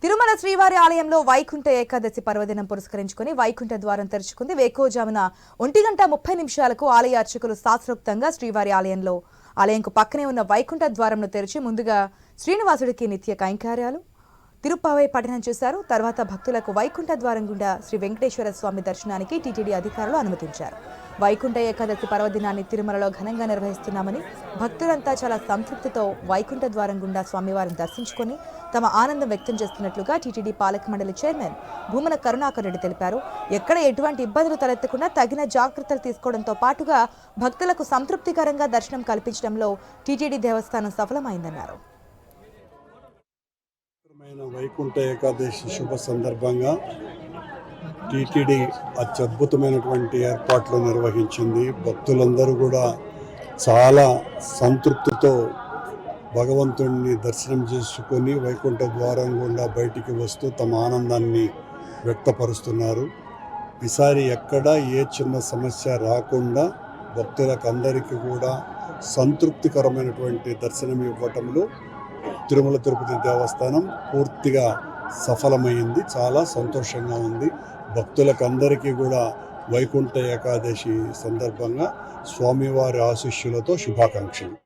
తిరుమల శ్రీవారి ఆలయంలో వైకుంఠ ఏకాదశి పర్వదినం పురస్కరించుకుని వైకుంఠ ద్వారం తెరుచుకుంది. వేకోజామున 1:30 ఆలయ అర్చకులు శాస్త్రోక్తంగా శ్రీవారి ఆలయంకు పక్కనే ఉన్న వైకుంఠ ద్వారంను తెరిచి ముందుగా శ్రీనివాసుడికి నిత్య కైంకర్యాలు తిరుప్పావై పఠనం చేశారు. తర్వాత భక్తులకు వైకుంఠ ద్వారం గుండా శ్రీ వెంకటేశ్వర స్వామి దర్శనానికి టీటీడీ అధికారులు అనుమతించారు. వైకుంఠ ఏకాదశి పర్వదినాన్ని తిరుమలలో ఘనంగా నిర్వహిస్తున్నామని భక్తులంతా చాలా సంతృప్తితో వైకుంఠ ద్వారం గుండా స్వామివారిని దర్శించుకొని తమ ఆనందం వ్యక్తం చేస్తున్నట్లుగా టీటీడీ పాలక మండలి చైర్మన్ భూమన కరుణాకర్ రెడ్డి తెలిపారు. ఎక్కడ ఎటువంటి ఇబ్బందులు తలెత్తకుండా తగిన జాగ్రత్తలు తీసుకోవడంతో పాటుగా భక్తులకు సంతృప్తికరంగా దర్శనం కల్పించడంలో టీటీడీ దేవస్థానం సఫలమైందన్నారు. వైకుంఠ ఏకాదశి శుభ సందర్భంగా టీటీడీ అత్యద్భుతమైనటువంటి ఏర్పాట్లు నిర్వహించింది. భక్తులందరూ కూడా చాలా సంతృప్తితో భగవంతుడిని దర్శనం చేసుకొని వైకుంఠ ద్వారం గుండా బయటికి వస్తూ తమ ఆనందాన్ని వ్యక్తపరుస్తున్నారు. ఈసారి ఎక్కడ ఏ చిన్న సమస్య రాకుండా భక్తులకు అందరికీ కూడా సంతృప్తికరమైనటువంటి దర్శనం ఇవ్వటంలో తిరుమల తిరుపతి దేవస్థానం పూర్తిగా సఫలమైంది. చాలా సంతోషంగా ఉంది. భక్తులకు అందరికీ కూడా వైకుంఠ ఏకాదశి సందర్భంగా స్వామివారి ఆశీస్సులతో శుభాకాంక్షలు.